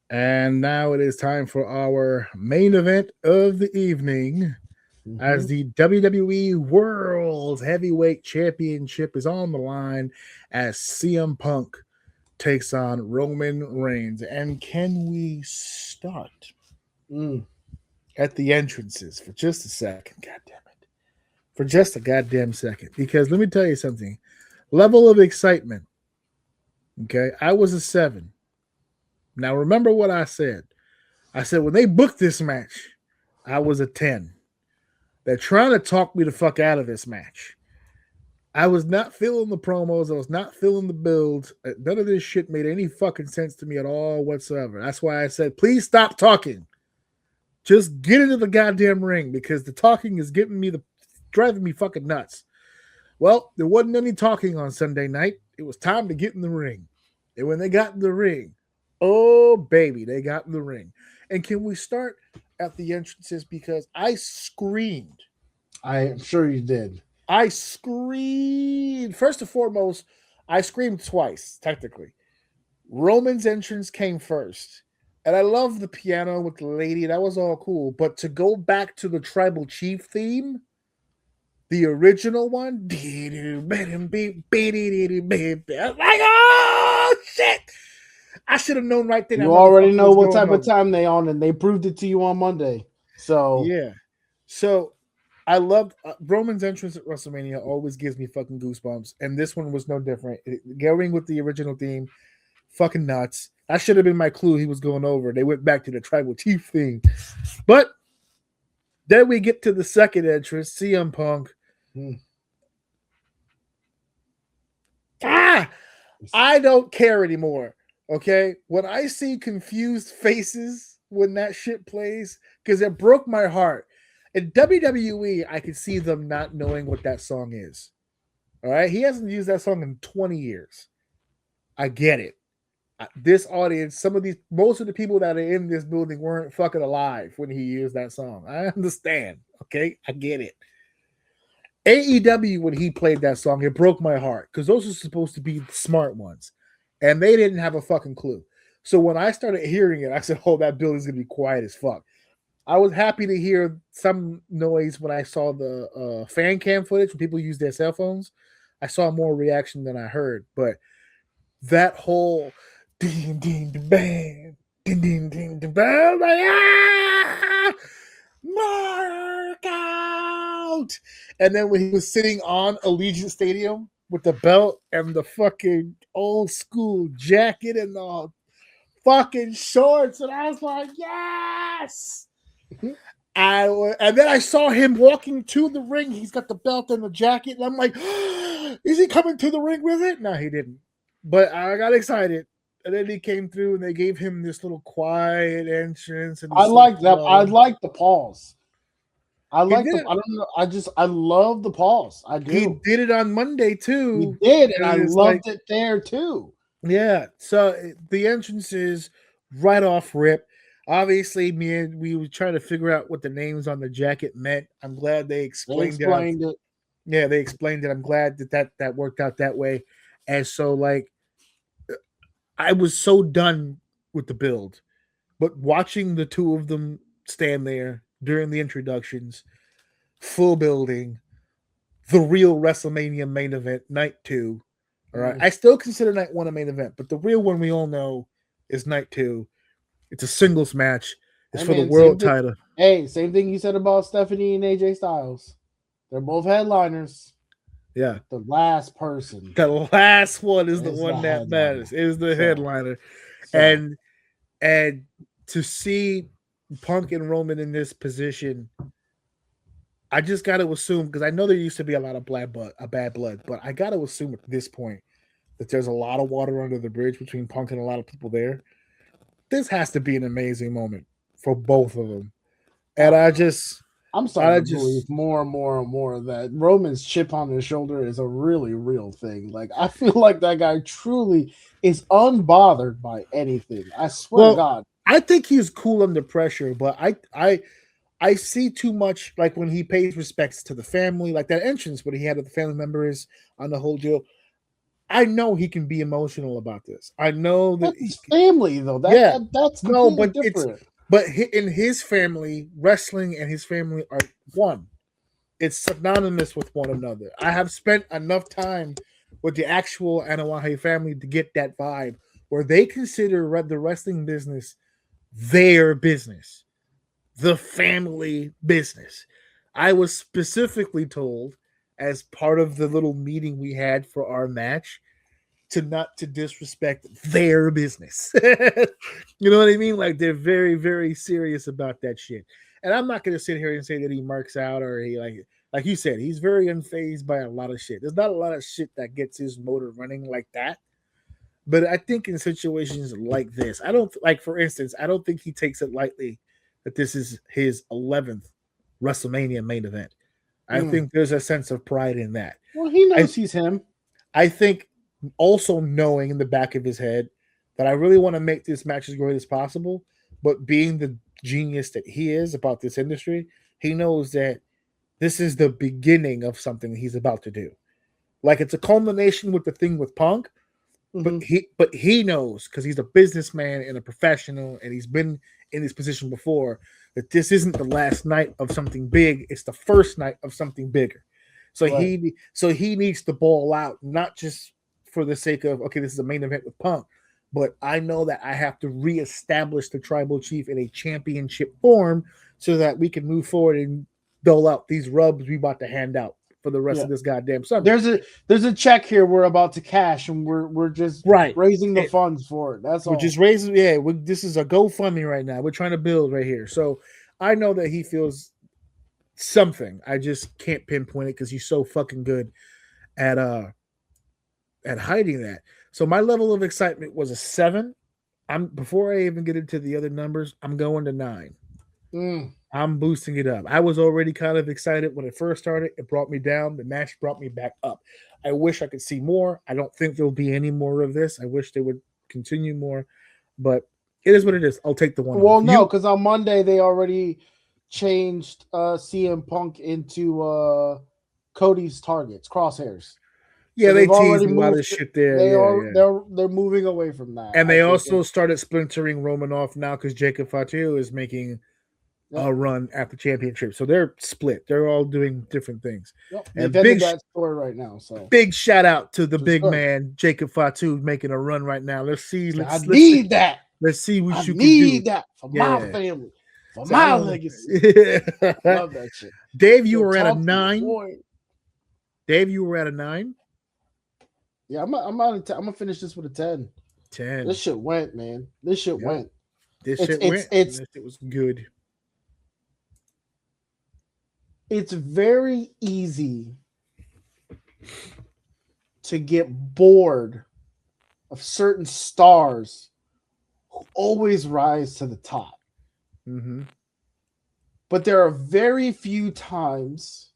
And now it is time for our main event of the evening as Mm-hmm. the WWE World Heavyweight Championship is on the line as CM Punk takes on Roman Reigns. And can we start Mm. at the entrances for just a second? God damn it. For just a goddamn second. Because let me tell you something. Level of excitement. Okay. I was a 7. Now remember what I said. I said when they booked this match, I was a 10. They're trying to talk me the fuck out of this match. I was not feeling the promos. I was not feeling the build. None of this shit made any fucking sense to me at all whatsoever. That's why I said, please stop talking. Just get into the goddamn ring because the talking is driving me fucking nuts. Well, there wasn't any talking on Sunday night. It was time to get in the ring. And when they got in the ring, oh baby, they got in the ring. And can we start at the entrances because I screamed. I'm sure you did. I screamed. First and foremost, I screamed twice, technically. Roman's entrance came first. And I love the piano with the lady. That was all cool. But to go back to the tribal chief theme, the original one, I was like, oh, shit. I should have known right then that You already motherfucker know was what going type of over. time they on, and they proved it to you on Monday. So Yeah. So I love Roman's entrance at WrestleMania always gives me fucking goosebumps, and this one was no different. Going with the original theme, fucking nuts. That should have been my clue he was going over. They went back to the tribal chief theme. But then we get to the second entrance, CM Punk. mm, Ah, I don't care anymore. Okay, when I see confused faces when that shit plays, because it broke my heart. In WWE, I could see them not knowing what that song is. All right, he hasn't used that song in 20 years. I get it. This audience, most of the people that are in this building weren't fucking alive when he used that song. I understand. Okay, I get it. AEW, when he played that song, it broke my heart because those are supposed to be the smart ones, and they didn't have a fucking clue. So when I started hearing it, I said, "Oh, that building's gonna be quiet as fuck." I was happy to hear some noise when I saw the fan cam footage when people use their cell phones. I saw more reaction than I heard, but that whole ding ding bang, ding ding ding bang, like, ah, mark out. And then when he was sitting on Allegiant Stadium with the belt and the fucking old school jacket and the fucking shorts, and I was like, yes. And then I saw him walking to the ring. He's got the belt and the jacket, and I'm like, is he coming to the ring with it? No, he didn't. But I got excited, and then he came through, and they gave him this little quiet entrance, and he I said like that. I hello. like the pause. I He like did the. it. I don't know. I love the pause. I He do. did it on Monday He too, did, and I and it's like, loved it there too. yeah. So the entrance is right off rip. Obviously, me and we were trying to figure out what the names on the jacket meant. I'm glad they They explained it. explained it. Yeah, they explained it. I'm glad that worked out that way. And so, like, I was so done with the build, but watching the two of them stand there during the introductions, full building, the real WrestleMania main event, night two. All right, Mm. I still consider night one a main event, but the real one we all know is night two. It's a singles match. It's Hey for the man, same world thing. title. Hey, same thing you said about Stephanie and AJ Styles. They're both headliners, Yeah, but the last person the last one is the is the one that matters. headliner. Is the So, headliner, so and and to see Punk and Roman in this position, I just got to assume because I know there used to be a lot of bad blood, but I got to assume at this point that there's a lot of water under the bridge between Punk and a lot of people there. This has to be an amazing moment for both of them, and oh no, I'm starting I to believe just, more and more and more that Roman's chip on his shoulder is a really real thing. Like I feel like that guy truly is unbothered by anything. I swear to well, God. I think he's cool under pressure, but I see too much like when he pays respects to the family, like that entrance when he had the family members on the whole deal. I know he can be emotional about this. I know that. That's his family, though. Yeah, That's no, completely but different. in his family, wrestling and his family are one. It's synonymous with one another. I have spent enough time with the actual Anoa'i family to get that vibe where they consider the wrestling business their business, the family business. I was specifically told as part of the little meeting we had for our match to not to disrespect their business. You know what I mean? Like they're very, very serious about that shit. And I'm not gonna sit here and say that he marks out or he like you said, he's very unfazed by a lot of shit. There's not a lot of shit that gets his motor running like that. But I think in situations like this, I don't like, for instance, I don't think he takes it lightly that this is his 11th WrestleMania main event. I think there's a sense of pride in that. Well, he I knows he's him. I think also knowing in the back of his head that I really want to make this match as great as possible, but being the genius that he is about this industry, he knows that this is the beginning of something he's about to do. Like it's a culmination with the thing with Punk, Mm-hmm. but he knows because he's a businessman and a professional, and he's been in this position before, that this isn't the last night of something big. It's the first night of something bigger. So Right. he needs to ball out, not just for the sake of okay, this is a main event with Punk, but I know that I have to reestablish the tribal chief in a championship form so that we can move forward and dole out these rubs we about to hand out for the rest Yeah. of this goddamn summer. There's a check here we're about to cash, and we're just Right. raising the funds for it. That's all. We're just raising. Yeah, this is a GoFundMe right now. We're trying to build right here. So I know that he feels something. I just can't pinpoint it because he's so fucking good at hiding that. So my level of excitement was a 7. I'm before I even get into the other numbers, I'm going to 9. I'm boosting it up. I was already kind of excited when it first started. It brought me down. The match brought me back up. I wish I could see more. I don't think there'll be any more of this. I wish they would continue more, but it is what it is. I'll take the one. Well, no, because on Monday they already changed CM Punk into Cody's targets, crosshairs. Yeah, So they they've teased already a lot of moved. shit there. They yeah, are yeah. they're moving away from that. And they I think also started splintering Roman off now because Jacob Fatu is making a run at the championship. So they're split. They're all doing different things. Yep. And They've ended that story right now. So big shout out to the big good. man Jacob Fatu making a run right now. Let's see. I need that. Let's see what you can do. I need that for my family, for So my legacy. Love that shit. Dave, you were at a 9. Dave, you were at a 9. Yeah, I'm gonna finish this with a 10. 10. This shit went, man. This shit went. This shit went. This shit was good. It's very easy to get bored of certain stars who always rise to the top. Mm-hmm. But there are very few times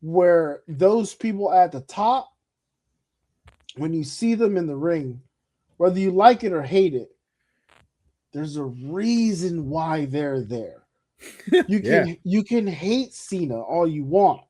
where those people at the top, when you see them in the ring, whether you like it or hate it, there's a reason why they're there. You can hate Cena all you want.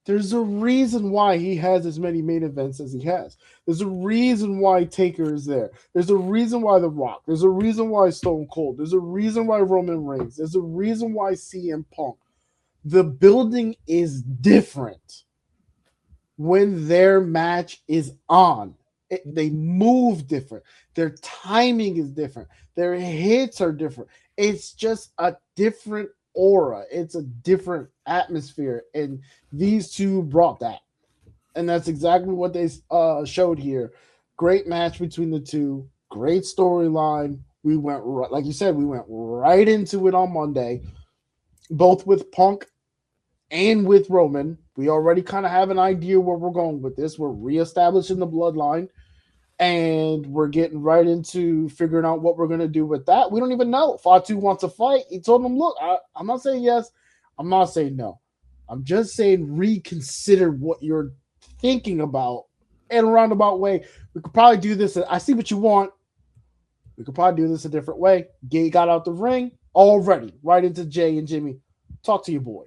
There's a reason why he has as many main events as he has. There's a reason why Taker is there. There's a reason why The Rock. There's a reason why Stone Cold. There's a reason why Roman Reigns. There's a reason why CM Punk. The building is different when their match is on. They move different. Their timing is different. Their hits are different. It's just a different aura. It's a different atmosphere. And these two brought that. And that's exactly what they showed here. Great match between the two. Great storyline. We went, like you said, we went right into it on Monday, both with Punk and with Roman. We already kind of have an idea where we're going with this. We're reestablishing the bloodline. And we're getting right into figuring out what we're going to do with that. We don't even know. Fatu wants to fight. He told him, look, I'm not saying yes. I'm not saying no. I'm just saying reconsider what you're thinking about in a roundabout way. We could probably do this. I see what you want. We could probably do this a different way. Gay got out the ring already, right into Jay and Jimmy. Talk to your boy.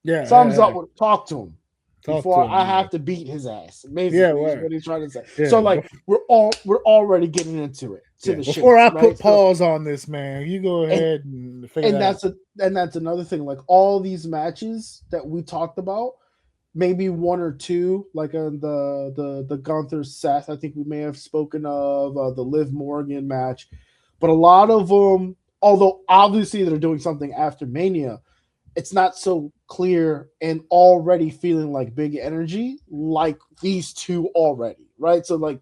Yeah. Thumbs up. Talk to him. before I have to beat his ass. Basically, is what he's trying to say. Yeah. So like we're already getting into it. Before I put pause on this, man, you go ahead and figure that out. And that's another thing. Like all these matches that we talked about, maybe one or two, like the Gunther Seth. I think we may have spoken of the Liv Morgan match, but a lot of them, although obviously they're doing something after Mania, it's not so clear and already feeling like big energy like these two already, right? So like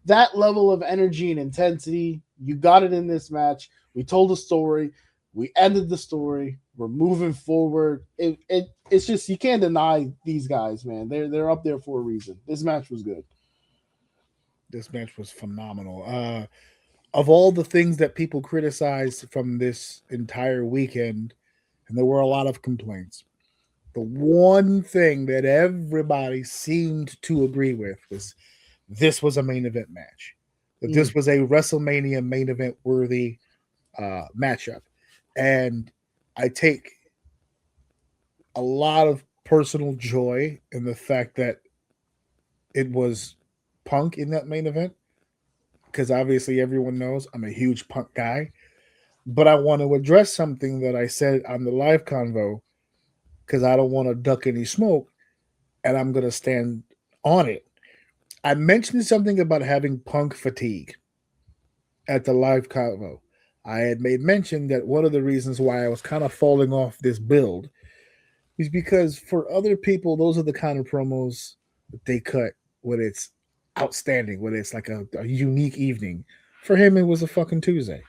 that level of energy and intensity, you got it in this match. We told a story, we ended the story, we're moving forward. It's just, you can't deny these guys, man. They're up there for a reason. This match was good. This match was phenomenal. Of all the things that people criticized from this entire weekend, and there were a lot of complaints, the one thing that everybody seemed to agree with was this was a main event match. That this was a WrestleMania main event worthy matchup. And I take a lot of personal joy in the fact that it was Punk in that main event, because obviously everyone knows I'm a huge Punk guy. But I want to address something that I said on the live convo, because I don't want to duck any smoke, and I'm going to stand on it. I mentioned something about having Punk fatigue at the live convo. I had made mention that one of the reasons why I was kind of falling off this build is because for other people, those are the kind of promos that they cut when it's outstanding, when it's like a unique evening. For him, it was a fucking Tuesday.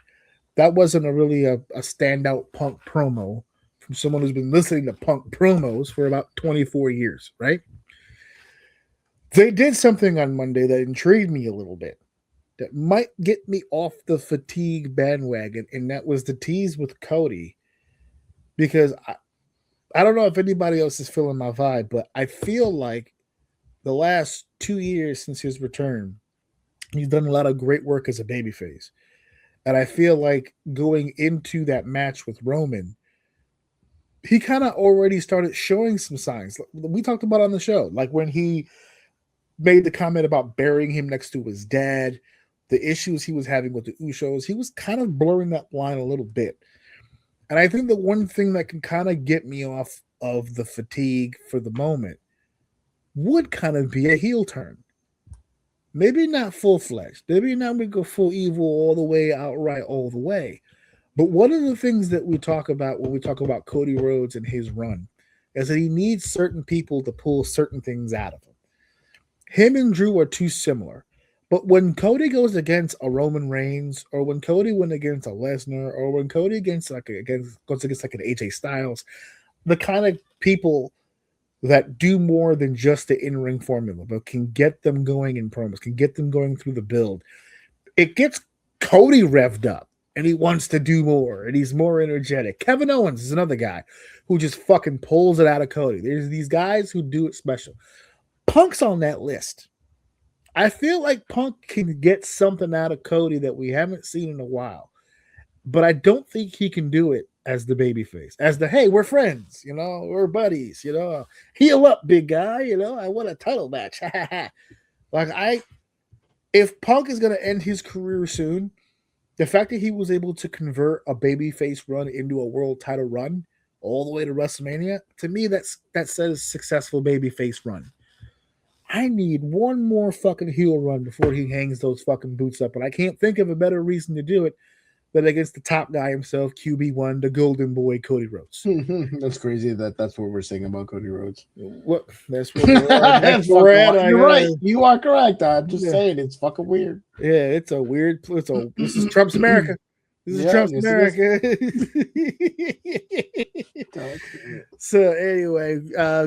That wasn't really a standout Punk promo from someone who's been listening to Punk promos for about 24 years, right? They did something on Monday that intrigued me a little bit, that might get me off the fatigue bandwagon, and that was the tease with Cody. Because I don't know if anybody else is feeling my vibe, but I feel like the last 2 years since his return, he's done a lot of great work as a babyface. And I feel like going into that match with Roman, he kind of already started showing some signs. We talked about on the show, like when he made the comment about burying him next to his dad, the issues he was having with the Usos, he was kind of blurring that line a little bit. And I think the one thing that can kind of get me off of the fatigue for the moment would kind of be a heel turn. Maybe not full-fledged. Maybe not we go full evil all the way, outright all the way. But one of the things that we talk about when we talk about Cody Rhodes and his run is that he needs certain people to pull certain things out of him. Him and Drew are too similar. But when Cody goes against a Roman Reigns, or when Cody went against a Lesnar, or when Cody goes against like an AJ Styles, the kind of people that do more than just the in-ring formula, but can get them going in promos, can get them going through the build, it gets Cody revved up, and he wants to do more, and he's more energetic. Kevin Owens is another guy who just fucking pulls it out of Cody. There's these guys who do it special. Punk's on that list. I feel like Punk can get something out of Cody that we haven't seen in a while, but I don't think he can do it as the babyface, as the, hey, we're friends, we're buddies, heal up, big guy, I want a title match. If Punk is going to end his career soon, the fact that he was able to convert a babyface run into a world title run all the way to WrestleMania, to me, that says successful babyface run. I need one more fucking heel run before he hangs those fucking boots up, and I can't think of a better reason to do it than against the top guy himself, QB1, the golden boy, Cody Rhodes. That's crazy that's what we're saying about Cody Rhodes. What? That's what we're at. You're right. You are correct. I'm just saying it's fucking weird. Yeah, it's a weird. This is Trump's America. This is Trump's America. So anyway,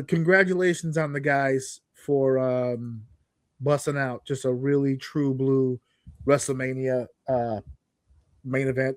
congratulations on the guys for busting out just a really true blue WrestleMania main event.